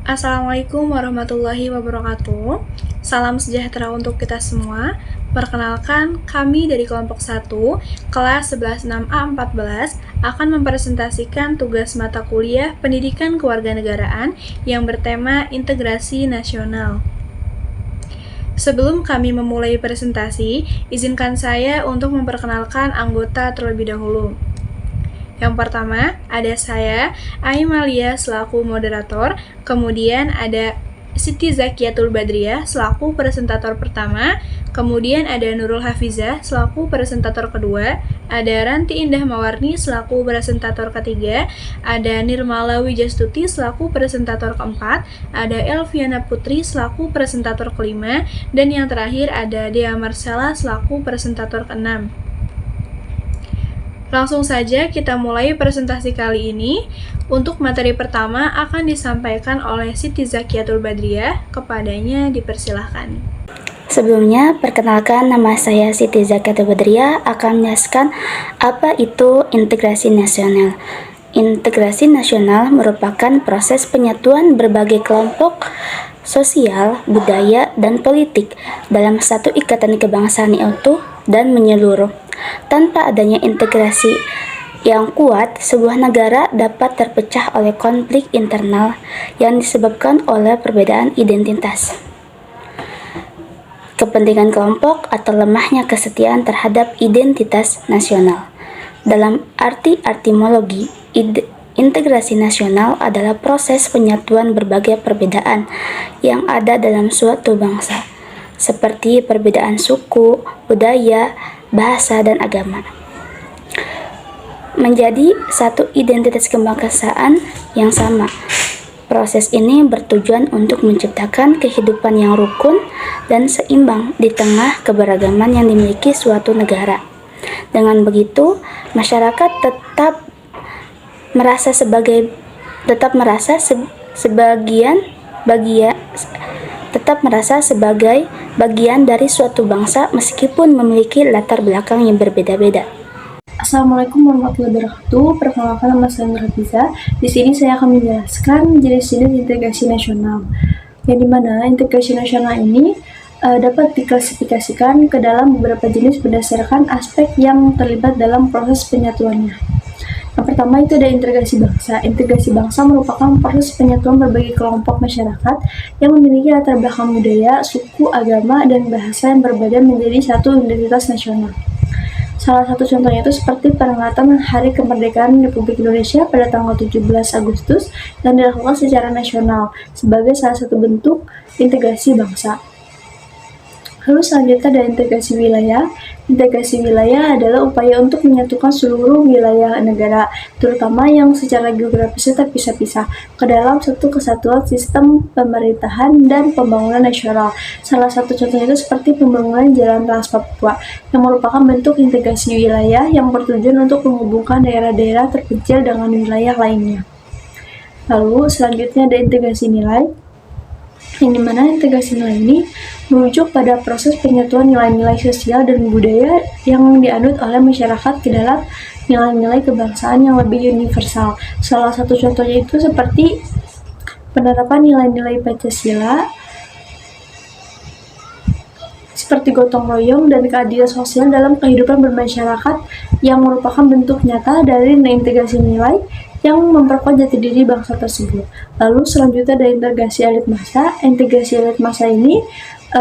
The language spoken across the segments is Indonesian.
Assalamualaikum warahmatullahi wabarakatuh. Salam sejahtera untuk kita semua. Perkenalkan, kami dari kelompok 1, kelas 116A14 akan mempresentasikan tugas mata kuliah Pendidikan Kewarganegaraan yang bertema Integrasi Nasional. Sebelum kami memulai presentasi, izinkan saya untuk memperkenalkan anggota terlebih dahulu. Yang pertama, ada saya, Aimalia selaku moderator, kemudian ada Siti Zakiatul Badriah selaku presentator pertama, kemudian ada Nurul Hafizah selaku presentator kedua, ada Ranti Indah Mawarni selaku presentator ketiga, ada Nirmala Wijastuti selaku presentator keempat, ada Elviana Putri selaku presentator kelima, dan yang terakhir ada Dea Marcella selaku presentator keenam. Langsung saja kita mulai presentasi kali ini. Untuk materi pertama akan disampaikan oleh Siti Zakiatul Badriah. Kepadanya dipersilahkan. Sebelumnya, perkenalkan nama saya Siti Zakiatul Badriah akan menjelaskan apa itu integrasi nasional. Integrasi nasional merupakan proses penyatuan berbagai kelompok sosial, budaya, dan politik dalam satu ikatan kebangsaan yang utuh dan menyeluruh. Tanpa adanya integrasi yang kuat, sebuah negara dapat terpecah oleh konflik internal yang disebabkan oleh perbedaan identitas, kepentingan kelompok, atau lemahnya kesetiaan terhadap identitas nasional. Dalam arti etimologi, integrasi nasional adalah proses penyatuan berbagai perbedaan yang ada dalam suatu bangsa, seperti perbedaan suku, budaya, bahasa, dan agama, menjadi satu identitas kebangsaan yang sama. Proses ini bertujuan untuk menciptakan kehidupan yang rukun dan seimbang di tengah keberagaman yang dimiliki suatu negara. Dengan begitu, masyarakat tetap merasa sebagai bagian dari suatu bangsa meskipun memiliki latar belakang yang berbeda-beda. Assalamualaikum warahmatullahi wabarakatuh. Perkenalkan, nama saya Nurul Hafizah. Di sini saya akan menjelaskan jenis-jenis integrasi nasional. Yang dimana integrasi nasional ini dapat diklasifikasikan ke dalam beberapa jenis berdasarkan aspek yang terlibat dalam proses penyatuannya. Yang pertama itu ada integrasi bangsa. Integrasi bangsa merupakan proses penyatuan berbagai kelompok masyarakat yang memiliki latar belakang budaya, suku, agama, dan bahasa yang berbeda menjadi satu identitas nasional. Salah satu contohnya itu seperti peringatan Hari Kemerdekaan Republik Indonesia pada tanggal 17 Agustus yang dilakukan secara nasional sebagai salah satu bentuk integrasi bangsa. Lalu selanjutnya ada integrasi wilayah. Integrasi wilayah adalah upaya untuk menyatukan seluruh wilayah negara, terutama yang secara geografisnya terpisah-pisah, ke dalam satu kesatuan sistem pemerintahan dan pembangunan nasional. Salah satu contohnya itu seperti pembangunan Jalan Trans Papua, yang merupakan bentuk integrasi wilayah yang bertujuan untuk menghubungkan daerah-daerah terpencil dengan wilayah lainnya. Lalu selanjutnya ada integrasi nilai, yang dimana integrasi nilai ini merujuk pada proses penyatuan nilai-nilai sosial dan budaya yang dianut oleh masyarakat ke dalam nilai-nilai kebangsaan yang lebih universal. Salah satu contohnya itu seperti penerapan nilai-nilai Pancasila, seperti gotong royong dan keadilan sosial dalam kehidupan bermasyarakat yang merupakan bentuk nyata dari integrasi nilai yang memperkuat jati diri bangsa tersebut. Lalu selanjutnya ada integrasi elit massa. Integrasi elit massa ini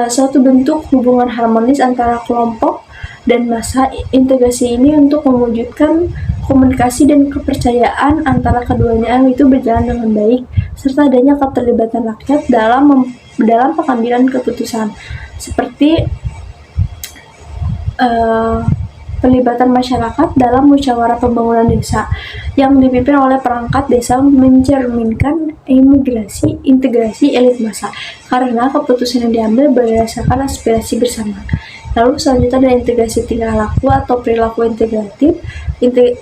suatu bentuk hubungan harmonis antara kelompok dan massa. Integrasi ini untuk mewujudkan komunikasi dan kepercayaan antara keduanya itu berjalan dengan baik, serta adanya keterlibatan rakyat dalam pengambilan keputusan, seperti pelibatan masyarakat dalam musyawarah pembangunan desa yang dipimpin oleh perangkat desa mencerminkan integrasi elit massa karena keputusan yang diambil berdasarkan aspirasi bersama. Lalu selanjutnya ada integrasi tingkah laku atau perilaku integratif.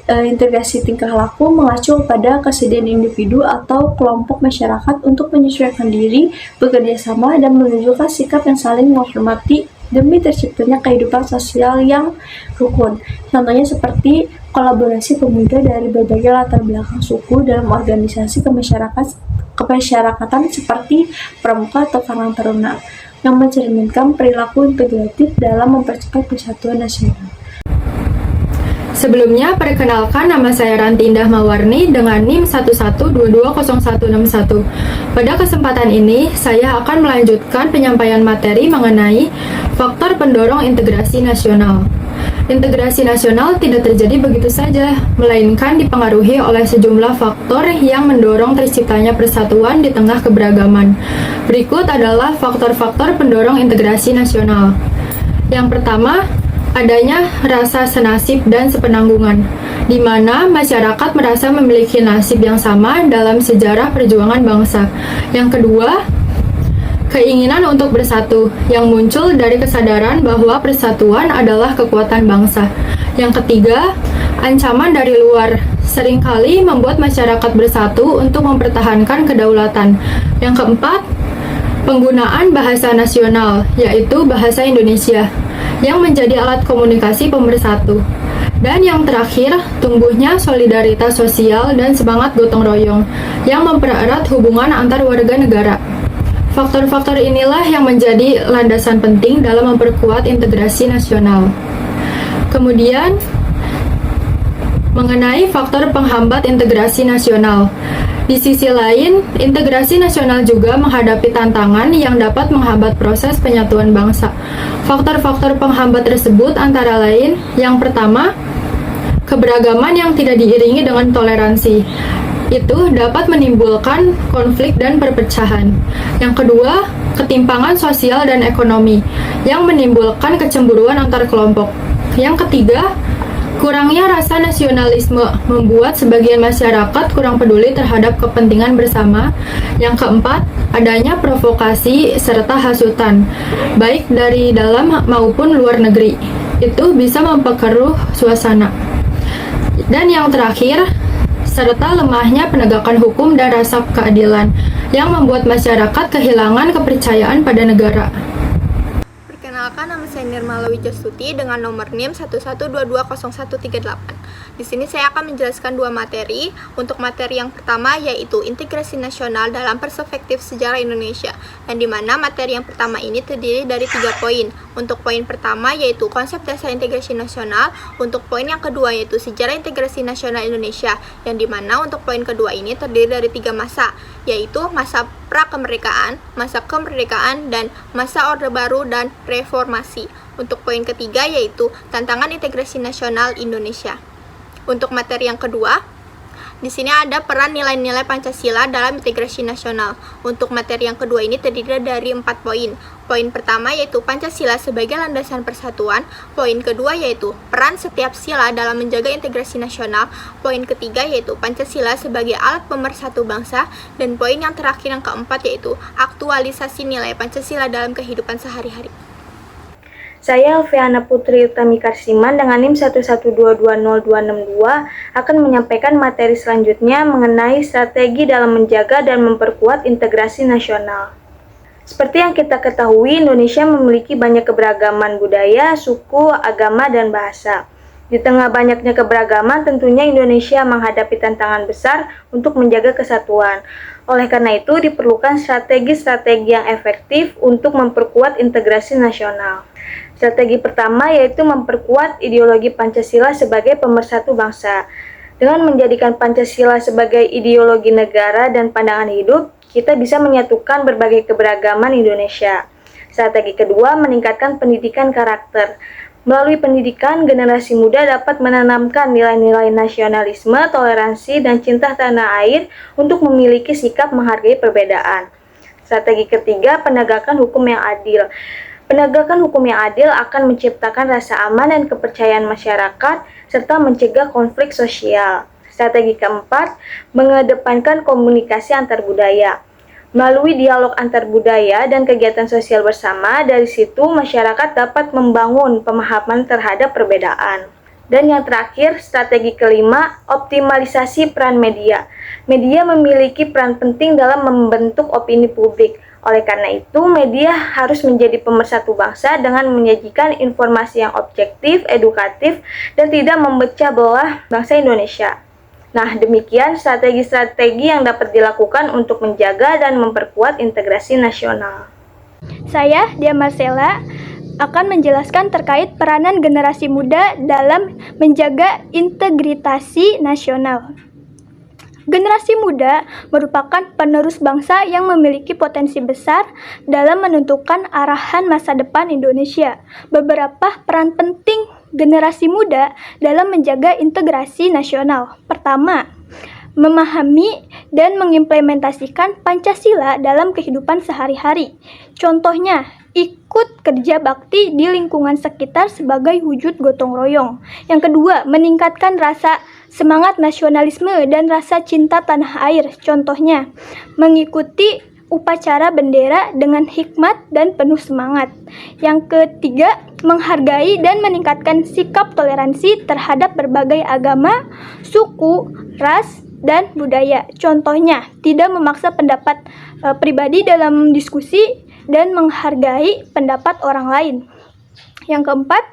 Integrasi tingkah laku mengacu pada kesediaan individu atau kelompok masyarakat untuk menyesuaikan diri, bekerja sama, dan menunjukkan sikap yang saling menghormati demi terciptanya kehidupan sosial yang rukun. Contohnya seperti kolaborasi pemuda dari berbagai latar belakang suku dalam organisasi kemasyarakatan seperti pramuka atau karang taruna yang mencerminkan perilaku integratif dalam mempercepat persatuan nasional. Sebelumnya, perkenalkan nama saya Ranti Indah Mawarni dengan NIM 112200161. Pada kesempatan ini, saya akan melanjutkan penyampaian materi mengenai faktor pendorong integrasi nasional. Integrasi nasional tidak terjadi begitu saja, melainkan dipengaruhi oleh sejumlah faktor yang mendorong terciptanya persatuan di tengah keberagaman. Berikut adalah faktor-faktor pendorong integrasi nasional. Yang pertama, adanya rasa senasib dan sepenanggungan, di mana masyarakat merasa memiliki nasib yang sama dalam sejarah perjuangan bangsa. Yang kedua, keinginan untuk bersatu yang muncul dari kesadaran bahwa persatuan adalah kekuatan bangsa. Yang ketiga, ancaman dari luar seringkali membuat masyarakat bersatu untuk mempertahankan kedaulatan. Yang keempat, penggunaan bahasa nasional, yaitu bahasa Indonesia, yang menjadi alat komunikasi pemersatu. Dan yang terakhir, tumbuhnya solidaritas sosial dan semangat gotong royong yang mempererat hubungan antar warga negara. Faktor-faktor inilah yang menjadi landasan penting dalam memperkuat integrasi nasional. Kemudian, mengenai faktor penghambat integrasi nasional. Di sisi lain, integrasi nasional juga menghadapi tantangan yang dapat menghambat proses penyatuan bangsa. Faktor-faktor penghambat tersebut antara lain, yang pertama, keberagaman yang tidak diiringi dengan toleransi. Itu dapat menimbulkan konflik dan perpecahan. Yang kedua, ketimpangan sosial dan ekonomi yang menimbulkan kecemburuan antar kelompok. Yang ketiga, kurangnya rasa nasionalisme membuat sebagian masyarakat kurang peduli terhadap kepentingan bersama. Yang keempat, adanya provokasi serta hasutan, baik dari dalam maupun luar negeri. Itu bisa memperkeruh suasana. Dan yang terakhir, serta lemahnya penegakan hukum dan rasa keadilan yang membuat masyarakat kehilangan kepercayaan pada negara. Perkenalkan, nama saya Nirmala Wijastuti dengan nomor NIM 112200138. Di sini saya akan menjelaskan dua materi. Untuk materi yang pertama yaitu integrasi nasional dalam perspektif sejarah Indonesia, dan di mana materi yang pertama ini terdiri dari 3 poin. Untuk poin pertama yaitu konsep dasar integrasi nasional. Untuk poin yang kedua yaitu sejarah integrasi nasional Indonesia, yang di mana untuk poin kedua ini terdiri dari 3 masa, yaitu masa pra-kemerdekaan, masa kemerdekaan, dan masa Orde Baru dan reformasi. Untuk poin ketiga yaitu tantangan integrasi nasional Indonesia. Untuk materi yang kedua, di sini ada peran nilai-nilai Pancasila dalam integrasi nasional. Untuk materi yang kedua ini terdiri dari 4 poin. Poin pertama yaitu Pancasila sebagai landasan persatuan. Poin kedua yaitu peran setiap sila dalam menjaga integrasi nasional. Poin ketiga yaitu Pancasila sebagai alat pemersatu bangsa. Dan poin yang terakhir yang keempat yaitu aktualisasi nilai Pancasila dalam kehidupan sehari-hari. Saya Alfiana Putri Utami Karsiman dengan NIM 112200262 akan menyampaikan materi selanjutnya mengenai strategi dalam menjaga dan memperkuat integrasi nasional. Seperti yang kita ketahui, Indonesia memiliki banyak keberagaman budaya, suku, agama, dan bahasa. Di tengah banyaknya keberagaman, tentunya Indonesia menghadapi tantangan besar untuk menjaga kesatuan. Oleh karena itu, diperlukan strategi-strategi yang efektif untuk memperkuat integrasi nasional. Strategi pertama yaitu memperkuat ideologi Pancasila sebagai pemersatu bangsa. Dengan menjadikan Pancasila sebagai ideologi negara dan pandangan hidup, kita bisa menyatukan berbagai keberagaman Indonesia. Strategi kedua, meningkatkan pendidikan karakter. Melalui pendidikan, generasi muda dapat menanamkan nilai-nilai nasionalisme, toleransi, dan cinta tanah air untuk memiliki sikap menghargai perbedaan. Strategi ketiga, penegakan hukum yang adil. Penegakan hukum yang adil akan menciptakan rasa aman dan kepercayaan masyarakat, serta mencegah konflik sosial. Strategi keempat, mengedepankan komunikasi antar budaya. Melalui dialog antar budaya dan kegiatan sosial bersama, dari situ masyarakat dapat membangun pemahaman terhadap perbedaan. Dan yang terakhir, strategi kelima, optimalisasi peran media. Media memiliki peran penting dalam membentuk opini publik. Oleh karena itu, media harus menjadi pemersatu bangsa dengan menyajikan informasi yang objektif, edukatif, dan tidak memecah belah bangsa Indonesia. Nah, demikian strategi-strategi yang dapat dilakukan untuk menjaga dan memperkuat integrasi nasional. Saya, Dia Marcella, akan menjelaskan terkait peranan generasi muda dalam menjaga integritas nasional. Generasi muda merupakan penerus bangsa yang memiliki potensi besar dalam menentukan arahan masa depan Indonesia. Beberapa peran penting generasi muda dalam menjaga integrasi nasional. Pertama, memahami dan mengimplementasikan Pancasila dalam kehidupan sehari-hari. Contohnya, ikut kerja bakti di lingkungan sekitar sebagai wujud gotong royong. Yang kedua, meningkatkan rasa semangat nasionalisme dan rasa cinta tanah air. Contohnya, mengikuti upacara bendera dengan hikmat dan penuh semangat. Yang ketiga, menghargai dan meningkatkan sikap toleransi terhadap berbagai agama, suku, ras, dan budaya. Contohnya, tidak memaksa pendapat pribadi dalam diskusi dan menghargai pendapat orang lain. Yang keempat,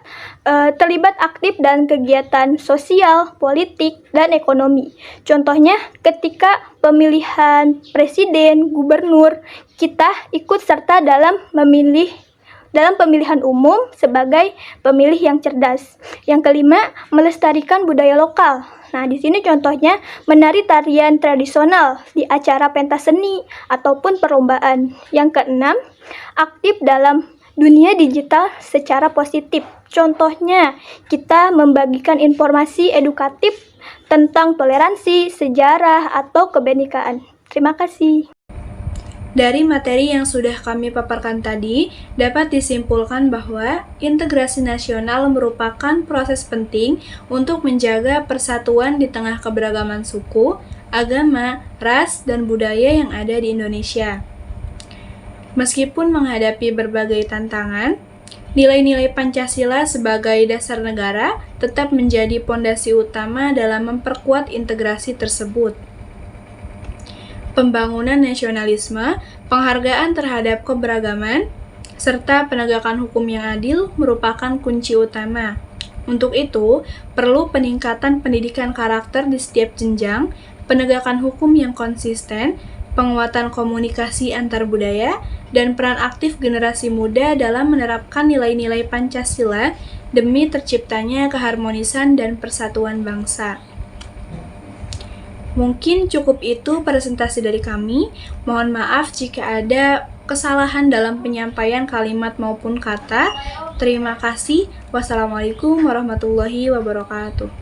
terlibat aktif dalam kegiatan sosial, politik, dan ekonomi. Contohnya, ketika pemilihan presiden, gubernur, kita ikut serta dalam pemilihan umum sebagai pemilih yang cerdas. Yang kelima, melestarikan budaya lokal. Nah, di sini contohnya menari tarian tradisional di acara pentas seni ataupun perlombaan. Yang keenam, aktif dalam dunia digital secara positif. Contohnya, kita membagikan informasi edukatif tentang toleransi, sejarah, atau kebenekaan. Terima kasih. Dari materi yang sudah kami paparkan tadi, dapat disimpulkan bahwa integrasi nasional merupakan proses penting untuk menjaga persatuan di tengah keberagaman suku, agama, ras, dan budaya yang ada di Indonesia. Meskipun menghadapi berbagai tantangan, nilai-nilai Pancasila sebagai dasar negara tetap menjadi pondasi utama dalam memperkuat integrasi tersebut. Pembangunan nasionalisme, penghargaan terhadap keberagaman, serta penegakan hukum yang adil merupakan kunci utama. Untuk itu, perlu peningkatan pendidikan karakter di setiap jenjang, penegakan hukum yang konsisten, penguatan komunikasi antar budaya, dan peran aktif generasi muda dalam menerapkan nilai-nilai Pancasila demi terciptanya keharmonisan dan persatuan bangsa. Mungkin cukup itu presentasi dari kami. Mohon maaf jika ada kesalahan dalam penyampaian kalimat maupun kata. Terima kasih. Wassalamualaikum warahmatullahi wabarakatuh.